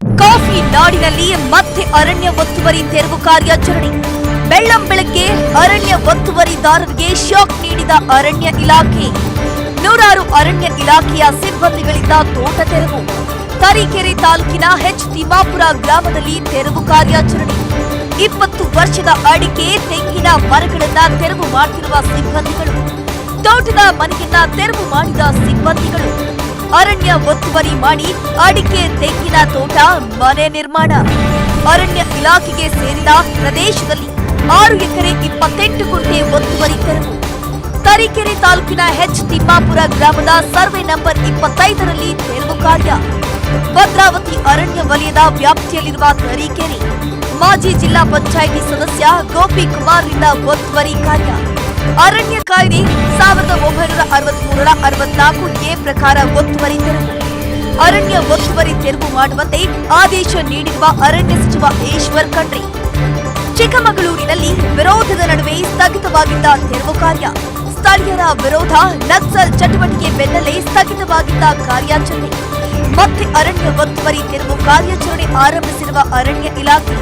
Coffee ನಾಡಿನಲ್ಲಿ ಮತ್ತೆ ಅರಣ್ಯ ಒತ್ತುವರಿ ತೆರವು ಕಾರ್ಯಾಚರಣೆ. ಬೆಳ್ಳಂಬೆಳಗ್ಗೆ ಅರಣ್ಯ ಒತ್ತುವರಿದಾರರಿಗೆ ಶಾಕ್ ನೀಡಿದ ಅರಣ್ಯ ಇಲಾಖೆ. ನೂರಾರು ಅರಣ್ಯ ಇಲಾಖೆಯ ಸಿಬ್ಬಂದಿಗಳಿಂದ ತೋಟ ತೆರವು. ತರೀಕೆರೆ ತಾಲೂಕಿನ ತಿಮ್ಮಾಪುರ ಗ್ರಾಮದಲ್ಲಿ ತೆರವು ಕಾರ್ಯಾಚರಣೆ. 20 ವರ್ಷದ ಅಡಿಕೆ, ತೆಂಗಿನ ಮರಗಳನ್ನ ತೆರವು ಮಾಡುತ್ತಿರುವ ಸಿಬ್ಬಂದಿಗಳು. ತೋಟದ ಮನೆಯನ್ನ ತೆರವು ಮಾಡಿದ ಸಿಬ್ಬಂದಿಗಳು. ಅರಣ್ಯ ಒತ್ತುವರಿ ಮಾಡಿ ಅಡಿಕೆ, ತೆಂಗಿನ ತೋಟ, ಮನೆ ನಿರ್ಮಾಣ. ಅರಣ್ಯ ಇಲಾಖೆಗೆ ಸೇರಿದ ಪ್ರದೇಶದಲ್ಲಿ 6 ಎಕರೆ 28 ಗುಂಟೆ ಒತ್ತುವರಿ ತೆರವು. ತರೀಕೆರೆ ತಾಲೂಕಿನ ತಿಮ್ಮಾಪುರ ಗ್ರಾಮದ ಸರ್ವೆ ನಂಬರ್ 25ರಲ್ಲಿ ತೆರವು ಕಾರ್ಯ. ಭದ್ರಾವತಿ ಅರಣ್ಯ ವಲಯದ ವ್ಯಾಪ್ತಿಯಲ್ಲಿರುವ ತರೀಕೆರೆ ಮಾಜಿ ಜಿಲ್ಲಾ ಪಂಚಾಯಿತಿ ಸದಸ್ಯ ಗೋಪಿಕುಮಾರ್ರಿಂದ ಒತ್ತುವರಿ ಕಾರ್ಯ. ಅರಣ್ಯ ಕಾಯ್ದೆ 1963ರ 64 ಎ ಪ್ರಕಾರ ಒತ್ತುವರಿ ತೆರವು. ಅರಣ್ಯ ಒತ್ತುವರಿ ತೆರವು ಮಾಡುವಂತೆ ಆದೇಶ ನೀಡಿರುವ ಅರಣ್ಯ ಸಚಿವ ಈಶ್ವರ್ ಖಂಡ್ರೆ. ಚಿಕ್ಕಮಗಳೂರಿನಲ್ಲಿ ವಿರೋಧದ ನಡುವೆ ಸ್ಥಗಿತವಾಗಿದ್ದ ತೆರವು ಕಾರ್ಯ. ಸ್ಥಳೀಯರ ವಿರೋಧ, ನಕ್ಸಲ್ ಚಟುವಟಿಕೆ ಬೆನ್ನಲ್ಲೇ ಸ್ಥಗಿತವಾಗಿದ್ದ ಕಾರ್ಯಾಚರಣೆ. ಮತ್ತೆ ಅರಣ್ಯ ಒತ್ತುವರಿ ತೆರವು ಕಾರ್ಯಾಚರಣೆ ಆರಂಭಿಸಿರುವ ಅರಣ್ಯ ಇಲಾಖೆ.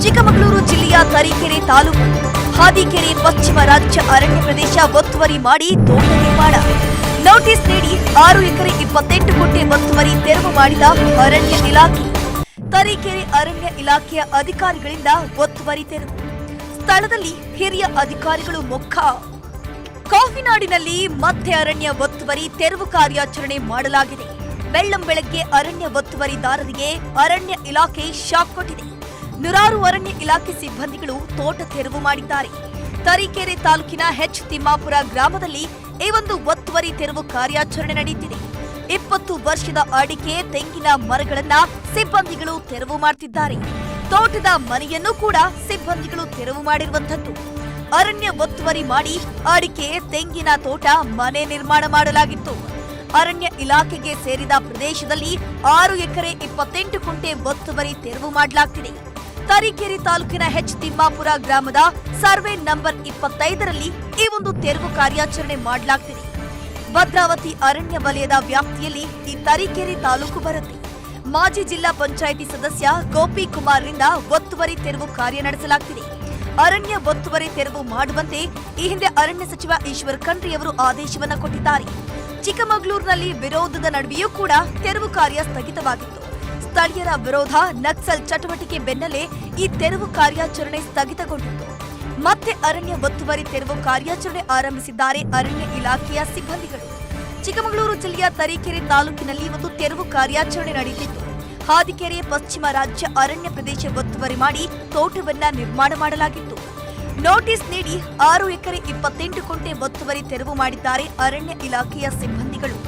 ಚಿಕ್ಕಮಗಳೂರು ಜಿಲ್ಲೆಯ ತರೀಕೆರೆ ತಾಲೂಕು ಹಾದಿಕೆರೆ ಪಶ್ಚಿಮ ರಾಜ್ಯ ಅರಣ್ಯ ಪ್ರದೇಶ ಒತ್ತುವರಿ ಮಾಡಿ ತೋಟ ನಿರ್ಮಾಣ. ನೋಟಿಸ್ ನೀಡಿ 6 ಎಕರೆ 28 ಗುಂಟೆ ಒತ್ತುವರಿ ತೆರವು ಮಾಡಿದ ಅರಣ್ಯ ಇಲಾಖೆ. ತರೀಕೆರೆ ಅರಣ್ಯ ಇಲಾಖೆಯ ಅಧಿಕಾರಿಗಳಿಂದ ಒತ್ತುವರಿ ತೆರವು. ಸ್ಥಳದಲ್ಲಿ ಹಿರಿಯ ಅಧಿಕಾರಿಗಳು ಮುಖ. ಕಾಫಿನಾಡಿನಲ್ಲಿ ಮತ್ತೆ ಅರಣ್ಯ ಒತ್ತುವರಿ ತೆರವು ಕಾರ್ಯಾಚರಣೆ ಮಾಡಲಾಗಿದೆ. ಬೆಳ್ಳಂಬೆಳಗ್ಗೆ ಅರಣ್ಯ ಒತ್ತುವರಿದಾರರಿಗೆ ಅರಣ್ಯ ಇಲಾಖೆ ಶಾಕ್ ಕೊಟ್ಟಿದೆ. ನೂರಾರು ಅರಣ್ಯ ಇಲಾಖೆ ಸಿಬ್ಬಂದಿಗಳು ತೋಟ ತೆರವು ಮಾಡಿದ್ದಾರೆ. ತರೀಕೆರೆ ತಾಲೂಕಿನ ತಿಮ್ಮಾಪುರ ಗ್ರಾಮದಲ್ಲಿ ಈ ಒಂದು ಒತ್ತುವರಿ ತೆರವು ಕಾರ್ಯಾಚರಣೆ ನಡೆಯುತ್ತಿದೆ. 20 ವರ್ಷದ ಅಡಿಕೆ, ತೆಂಗಿನ ಮರಗಳನ್ನ ಸಿಬ್ಬಂದಿಗಳು ತೆರವು ಮಾಡುತ್ತಿದ್ದಾರೆ. ತೋಟದ ಮನೆಯನ್ನು ಕೂಡ ಸಿಬ್ಬಂದಿಗಳು ತೆರವು ಮಾಡಿರುವಂತದ್ದು. ಅರಣ್ಯ ಒತ್ತುವರಿ ಮಾಡಿ ಅಡಿಕೆ, ತೆಂಗಿನ ತೋಟ, ಮನೆ ನಿರ್ಮಾಣ ಮಾಡಲಾಗಿತ್ತು. ಅರಣ್ಯ ಇಲಾಖೆಗೆ ಸೇರಿದ ಪ್ರದೇಶದಲ್ಲಿ 6 ಎಕರೆ 28 ಗುಂಟೆ ಒತ್ತುವರಿ ತೆರವು ಮಾಡಲಾಗ್ತಿದೆ. ತರೀಕೆರೆ ತಾಲೂಕಿನ ತಿಮ್ಮಾಪುರ ಗ್ರಾಮದ ಸರ್ವೆ ನಂಬರ್ 25ರಲ್ಲಿ ಈ ಒಂದು ತೆರವು ಕಾರ್ಯಾಚರಣೆ ಮಾಡಲಾಗ್ತಿದೆ. ಭದ್ರಾವತಿ ಅರಣ್ಯ ವಲಯದ ವ್ಯಾಪ್ತಿಯಲ್ಲಿ ಈ ತರೀಕೆರೆ ತಾಲೂಕು ಬರುತ್ತೆ. ಮಾಜಿ ಜಿಲ್ಲಾ ಪಂಚಾಯಿತಿ ಸದಸ್ಯ ಗೋಪಿಕುಮಾರ್ರಿಂದ ಒತ್ತುವರಿ ತೆರವು ಕಾರ್ಯ ನಡೆಸಲಾಗ್ತಿದೆ. ಅರಣ್ಯ ಒತ್ತುವರಿ ತೆರವು ಮಾಡುವಂತೆ ಈ ಹಿಂದೆ ಅರಣ್ಯ ಸಚಿವ ಈಶ್ವರ್ ಖಂಡ್ರೆಯವರು ಆದೇಶವನ್ನ ಕೊಟ್ಟಿದ್ದಾರೆ. ಚಿಕ್ಕಮಗಳೂರಿನಲ್ಲಿ ವಿರೋಧದ ನಡುವೆಯೂ ಕೂಡ ತೆರವು ಕಾರ್ಯ ಸ್ಥಗಿತವಾಗಿತ್ತು. ಸ್ಥಳೀಯರ ವಿರೋಧ, ನಕ್ಸಲ್ ಚಟುವಟಿಕೆ ಬೆನ್ನಲ್ಲೇ ಈ ತೆರವು ಕಾರ್ಯಾಚರಣೆ ಸ್ಥಗಿತಗೊಂಡಿತ್ತು. ಮತ್ತೆ ಅರಣ್ಯ ಒತ್ತುವರಿ ತೆರವು ಕಾರ್ಯಾಚರಣೆ ಆರಂಭಿಸಿದ್ದಾರೆ ಅರಣ್ಯ ಇಲಾಖೆಯ ಸಿಬ್ಬಂದಿಗಳು. ಚಿಕ್ಕಮಗಳೂರು ಜಿಲ್ಲೆಯ ತರೀಕೆರೆ ತಾಲೂಕಿನಲ್ಲಿ ಒಂದು ತೆರವು ಕಾರ್ಯಾಚರಣೆ ನಡೆಯುತ್ತಿತ್ತು. ಹಾದಿಕೆರೆ ಪಶ್ಚಿಮ ರಾಜ್ಯ ಅರಣ್ಯ ಪ್ರದೇಶ ಒತ್ತುವರಿ ಮಾಡಿ ತೋಟವನ್ನ ನಿರ್ಮಾಣ ಮಾಡಲಾಗಿತ್ತು. ನೋಟಿಸ್ ನೀಡಿ 6 ಎಕರೆ 28 ಗುಂಟೆ ಒತ್ತುವರಿ ತೆರವು ಮಾಡಿದ್ದಾರೆ ಅರಣ್ಯ ಇಲಾಖೆಯ ಸಿಬ್ಬಂದಿಗಳು.